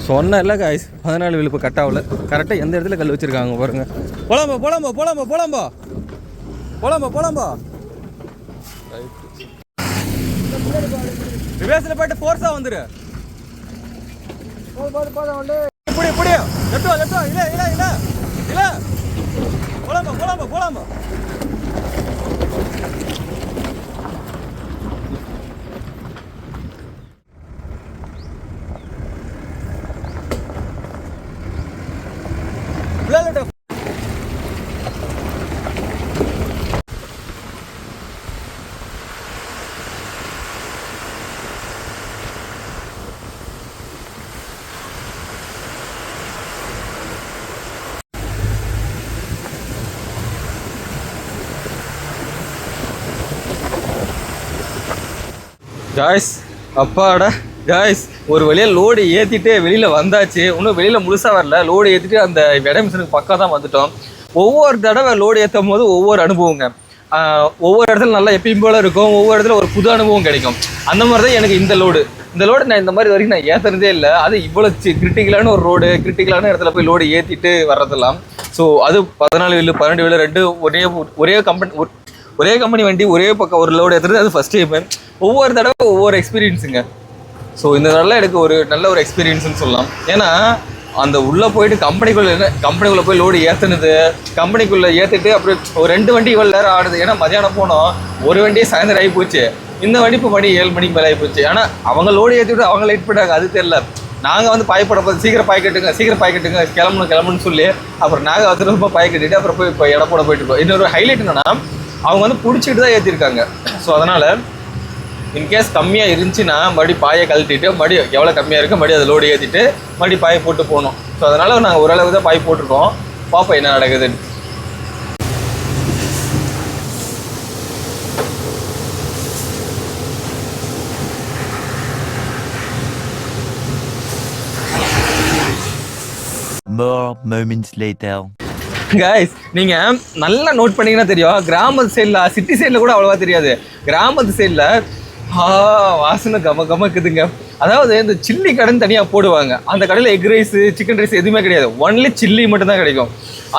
சொன்ன இல்லை guys 14 wheel இப்போ கட் ஆகல. கரெக்டாக எந்த இடத்துல கல் வச்சுருக்காங்க பாருங்க. போலாம்போ போலாம்போ போலாம்போ போலாம்போ போலாம்போ போலாம்போ. ரிவேர்ஸில் போய்ட்டு ஃபோர்ஸாக வந்துரு. இப்படி இப்படி லெட்டோ லெட்டோ இல்லை இல்லை இல்லை இல்லை. போலாம்போ போலாம்போ போலாம்போ. காய்ஸ் அப்பாடா காய்ஸ், ஒரு வழியாக லோடு ஏற்றிட்டு வெளியில் வந்தாச்சு. இன்னும் வெளியில் முழுசாக வரல. லோடு ஏற்றிட்டு அந்த வெடை மிஷினுக்கு பக்கம் தான் வந்துட்டோம். ஒவ்வொரு தடவை லோடு ஏற்றும் போது ஒவ்வொரு அனுபவங்க. ஒவ்வொரு இடத்துல நல்லா எப்பயும் போல இருக்கும், ஒவ்வொரு இடத்துல ஒரு புது அனுபவம் கிடைக்கும். அந்த மாதிரி தான் எனக்கு இந்த லோடு நான் இந்த மாதிரி வரைக்கும் நான் ஏற்றுறதே இல்லை. அது இவ்வளோ கிரிட்டிக்கலான ஒரு ரோடு, கிரிட்டிக்கலான இடத்துல போய் லோடு ஏற்றிட்டு வர்றதெல்லாம். ஸோ அது 14 வீலு 12 வீலு ரெண்டு ஒரே கம்பெனி வண்டி ஒரே பக்கம் ஒரு லோடு ஏற்றுறது அது ஃபஸ்ட் டைம். ஒவ்வொரு தடவை ஒவ்வொரு எக்ஸ்பீரியன்ஸுங்க. ஸோ இந்த நாளில் எனக்கு ஒரு நல்ல ஒரு எக்ஸ்பீரியன்ஸ்னு சொல்லலாம். ஏன்னா அந்த உள்ளே போயிட்டு கம்பெனிக்குள்ளே போய் லோடு ஏற்றுனது, கம்பெனிக்குள்ளே ஏற்றிட்டு அப்புறம் ஒரு 2 வண்டி இவ்வளோ நேரம் ஆடுது. ஏன்னா மதியானம் போனோம், ஒரு வண்டியே சாயந்தரம் ஆகி போச்சு. இந்த வண்டி இப்போ மணி 7 மணிக்கு மேலே ஆகி போச்சு. ஆனால் அவங்க லோடு ஏற்றிட்டு அவங்க லைட் பண்ணாங்க, அது தெரியல. நாங்கள் வந்து பாய்ப்பட போது சீக்கிரம் பாய் கட்டுங்க கிளம்பணும்னு சொல்லி அப்புறம் நாங்கள் 10 ரூபாய் பாய் கட்டிட்டு அப்புறம் போய் இப்போ இடம் போட போயிட்டு இருக்கோம். இன்னொரு ஹைலைட் என்னன்னா, அவங்க வந்து பிடிச்சிட்டு தான் ஏற்றிருக்காங்க. ஸோ அதனால் இன்கேஸ் கம்மியாக இருந்துச்சுன்னா மறுபடியும் பாயை கழட்டிட்டு மறுபடியும் எவ்வளோ கம்மியாக இருக்குது மறுபடியும் அதை லோடு ஏற்றிட்டு மறுபடியும் பாயை போட்டு போகணும். ஸோ அதனால் நாங்கள் ஓரளவுக்கு தான் பாய் போட்டிருக்கோம். பார்ப்போம் என்ன நடக்குதுன்னு. More moments later. கைஸ், நீங்கள் நல்லா நோட் பண்ணிங்கன்னா தெரியும், கிராமத்து சைடில் சிட்டி சைடில் கூட அவ்வளோவா தெரியாது. கிராமத்து சைடில் வாசனை கமக்குதுங்க. அதாவது இந்த சில்லி கடைன்னு தனியாக போடுவாங்க. அந்த கடையில் எக் ரைஸு சிக்கன் ரைஸ் எதுவுமே கிடையாது, ஒன்லி சில்லி மட்டும்தான் கிடைக்கும்.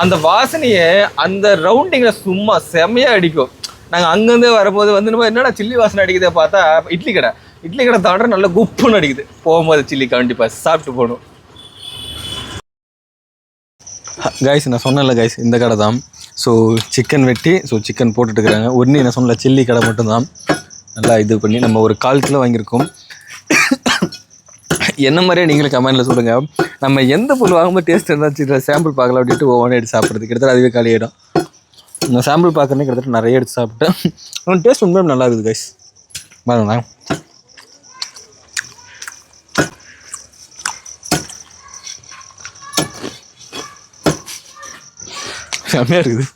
அந்த வாசனையை அந்த ரவுண்டிங்கில் சும்மா செமையாக அடிக்கும். நாங்கள் அங்கேருந்து வரும்போது வந்து நம்ம என்னடா சில்லி வாசனை அடிக்குதை பார்த்தா இட்லி கடை தாண்ட நல்லா குப்புன்னு அடிக்குது. போகும்போது சில்லி கண்டிப்பாக சாப்பிட்டு போகணும். கைஸ், நான் சொன்னேன்ல கைஸ், இந்த கடை தான். ஸோ சிக்கன் வெட்டி சிக்கன் போட்டுட்டுருக்குறாங்க. ஒன்று நான் சொன்னல சில்லி கடை மட்டும்தான். நல்லா இது பண்ணி நம்ம ஒரு 1/4 கிலோ வாங்கியிருக்கோம். என்ன மாதிரியே நீங்களும் கமெண்டில் சொல்லுங்கள். நம்ம எந்த பொருள் வாங்கும்போது டேஸ்ட் இருந்தால் சாம்பிள் பார்க்கலாம் அப்படின்ட்டு ஒவ்வொன்று எடுத்து சாப்பிட்றது கிட்டத்தட்ட அதுவே காலியாகிடும். நான் சாம்பிள் பார்க்குறேன்னே கிட்டத்தட்ட நிறைய எடுத்து சாப்பிட்டேன். டேஸ்ட் உண்மையாக நல்லா இருக்குது கைஸ். பாருங்களேன், செம்மையாக இருக்குது.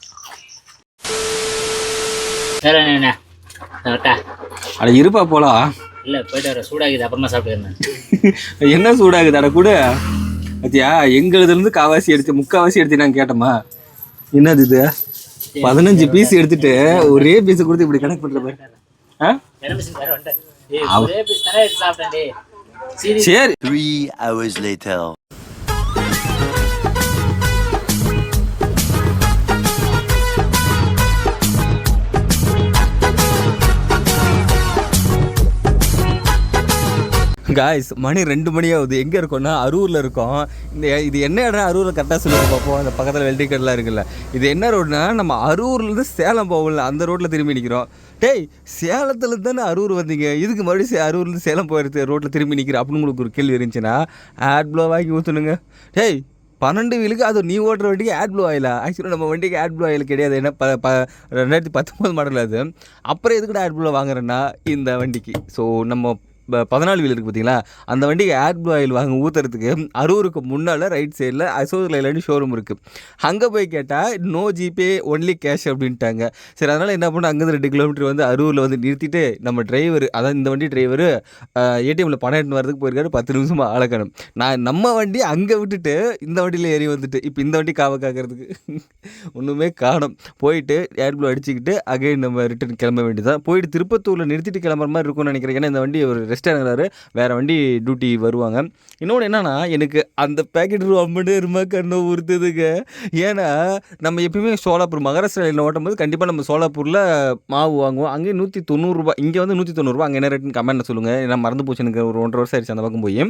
அட இருப்பா போலாம். இல்லை போயிட்டு வர சூடாகுது, அப்புறமா சாப்பிட்டு. என்ன சூடாகுது? அட கூட அத்தியா எங்களுதுலேருந்து முக்கால்வாசி எடுத்து நாங்கள் கேட்டோமா. என்னது இது 15 பீஸ் எடுத்துட்டு ஒரே பீஸை கொடுத்து இப்படி கணக்கு பண்ணுற மாதிரி. சரி. 3 hours later. காய்ஸ், மணி 2 மணி ஆகுது. எங்கே இருக்கோம்னா அரூரில் இருக்கோம். இது என்ன இடம் அரூரில் கரெக்டாக சொல்லுங்க பார்ப்போம். அந்த பக்கத்தில் வெல்டிங் கடைலாம் இருக்குல்ல, இது என்ன ரோடுனா நம்ம அரூர்லேருந்து சேலம் போகல அந்த ரோட்டில் திரும்பி நிற்கிறோம். டேய், சேலத்துலேருந்து தானே அரூர் வந்தீங்க, இதுக்கு மறுபடியும் அரூர்லேருந்து சேலம் போயிடுது ரோட்டில் திரும்பி நிற்கிறேன் அப்படின்னு உங்களுக்கு ஒரு கேள்வி இருந்துச்சுன்னா ஆட் ப்ளோ வாங்கி ஊற்றணுங்க. டேய், 12 வீலுக்கு அது நீ ஓட்டுற வண்டிக்கு ஆட் ப்ளூ ஆயிலா? ஆக்சுவலாக நம்ம வண்டிக்கு ஆட் ப்ளூ ஆயில் கிடையாது. ஏன்னா 2019 மாடல் அது. அப்புறம் எதுக்கூட ஆட் ப்ளூ வாங்குறேன்னா இந்த வண்டிக்கு. ஸோ நம்ம 14 வீல் இருக்குது பார்த்தீங்களா, அந்த வண்டிக்கு ஆட் ப்ளூ ஆயில் வாங்க ஊற்றுறதுக்கு அரூருக்கு முன்னால் ரைட் சைடில் அசோக் லைலாண்ட் ஷோரூம் இருக்குது. அங்கே போய் கேட்டால் நோ ஜிபே ஒன்லி கேஷ் அப்படின்ட்டாங்க. சரி, அதனால் என்ன பண்ண, அங்கேருந்து 2 கிலோமீட்டர் வந்து அரூரில் வந்து நிறுத்திட்டு நம்ம டிரைவர், அதான் இந்த வண்டி டிரைவர் ஏடிஎம்மில் பணம் எடுத்து வரதுக்கு போயிருக்காரு. 10 நிமிஷமாக அழக்கணும். நம்ம வண்டி அங்கே விட்டுட்டு இந்த வண்டியில் ஏறி வந்துட்டு இப்போ இந்த வண்டி காக்கிறதுக்கு ஒன்றுமே காணும். போயிட்டு ஏர் ப்ளூ அடிச்சுக்கிட்டு அகைன் நம்ம ரிட்டர்ன் கிளம்ப வேண்டியதான். போயிட்டு திருப்பத்தூரில் நிறுத்திட்டு கிளம்புற மாதிரி இருக்கும்னு நினைக்கிறேன். ஏன்னா இந்த வண்டி ஒரு ரெஸ்ட் எடுக்கிறாரு, வேறு வண்டி டியூட்டி வருவாங்க. இன்னொன்று என்னென்னா எனக்கு அந்த பேக்கெட் ரொம்ப நேரமாக கண்ணை உறுத்துதுங்க. ஏன்னா நம்ம எப்பயுமே சோலாப்பூர் மகாராஷ்டிரா லைனில் ஓட்டும் போது கண்டிப்பாக நம்ம சோலாப்பூரில் மாவு வாங்குவோம். அங்கேயும் ₹190, இங்கே வந்து ₹190. அங்கே என்ன ரேட்டுன்னு கமெண்ட்டில் சொல்லுங்கள். ஏன்னா மறந்து போச்சு, எனக்கு ஒரு 1.5 வருஷம் ஆயிடுச்சு அந்த பக்கம் போய்.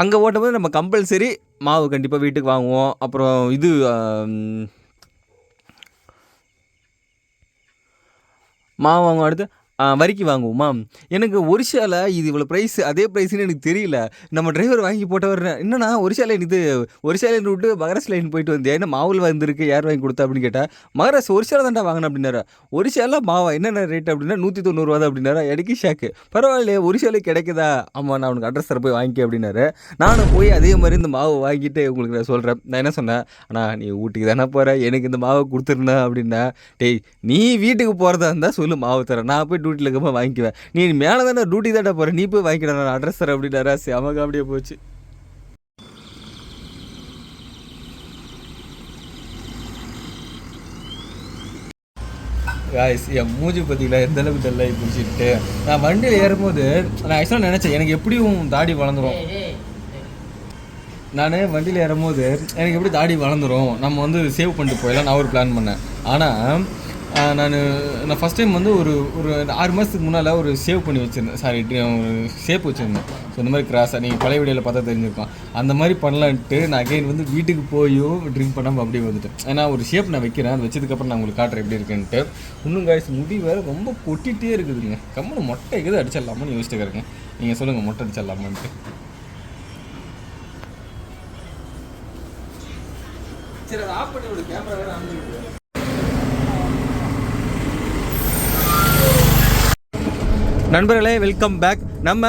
அங்கே ஓட்டும்போது நம்ம கம்பல்சரி மாவு கண்டிப்பாக வீட்டுக்கு வாங்குவோம். அப்புறம் இது மாவு வாங்குவோம். அடுத்து வரிக்கு வாங்குவோமா. எனக்கு ஒரிஷாவில் இது இவ்வளோ ப்ரைஸ், அதே ப்ரைஸ்ன்னு எனக்கு தெரியல. நம்ம டிரைவர் வாங்கி போட்டவர் என்னன்னா ஒரிஷா லைன் விட்டு மகாராஷ்டிரா லைன் போயிட்டு வந்தேன், என்ன மாவில் வந்திருக்கு, யார் வாங்கி கொடுத்தா அப்படின்னு கேட்டால், மகாராஷ்டிரா ஒரிஷாவில் தான்டா வாங்கினேன் அப்படின்னாரு. ஒரிஷாவில் மாவா என்னென்ன ரேட் அப்படின்னா ₹190 தான் அப்படின்னாரு. எனக்கு ஷாக்கு. பரவாயில்லையே ஒரிஷாவில் கிடைக்குதா? ஆமாம், நான் உனக்கு அட்ரஸ் தர போய் வாங்கிக்க அப்படின்னாரு. நானும் போய் அதே மாதிரி இந்த மாவு வாங்கிட்டு உங்களுக்கு நான் சொல்கிறேன். நான் என்ன சொன்னேன், ஆனால் நீ ஊட்டிக்கு தானே போகிற, எனக்கு இந்த மாவை கொடுத்துருந்தேன் அப்படின்னா, டேய் நீ வீட்டுக்கு போகிறதா இருந்தால் சொல்லு, மாவு தரேன், நான் போய் டியூட்டியில் இருக்கப்போ வாங்கிக்குவேன். நீ மேலே தானே டியூட்டி தானே போகிறேன், நீ போய் வாங்கிக்கிட, நான் அட்ரஸ் தரேன் அப்படின்னாரா. செம காமெடியாக போச்சு. காய்ஸ், என் மூஞ்சி பார்த்தீங்களா எந்த அளவுக்கு டல்லாகி பிடிச்சிட்டு. நான் வண்டியில் ஏறும்போது நான் ஆக்சுவலாக நினச்சேன் எனக்கு எப்படியும் தாடி வளர்ந்துடும். நான் வண்டியில் ஏறும்போது எனக்கு எப்படி தாடி வளர்ந்துடும், நம்ம வந்து சேவ் பண்ணிட்டு போயிடலாம் நான் ஒரு பிளான் பண்ணேன். ஆனால் நான் ஃபஸ்ட் டைம் வந்து ஒரு 6 மாதத்துக்கு முன்னால் ஒரு சேவ் பண்ணி வச்சுருந்தேன், ஒரு ஷேப் வச்சுருந்தேன். ஸோ இந்த மாதிரி கிராஸாக நீங்கள் பழைய வீடியோவில் பார்த்தா தெரிஞ்சிருக்கோம். அந்த மாதிரி பண்ணலான்ட்டு நான் அகைன் வந்து வீட்டுக்கு போயும் ட்ரிங்க் பண்ணாமல் அப்படியே வந்துட்டேன். ஏன்னா ஒரு ஷேப் நான் வைக்கிறேன், அது வச்சதுக்கப்புறம் நான் உங்களுக்கு காட்டுறேன் எப்படி இருக்குன்ட்டு. இன்னும் காய்ஸ் முடி வேறு ரொம்ப கொட்டிகிட்டே இருக்குதுங்க. கம்மனு மொட்டை எது அடிச்சிடலாமான்னு யோசிச்சுட்டு இருக்கிறேங்க. நீங்கள் சொல்லுங்கள், மொட்டை அடிச்சிடலாமான்ட்டு. சரி, அதை ஆஃப் பண்ணி ஒரு கேமரா வேறு ஆன். நண்பர்களே, வெல்கம் பேக். நம்ம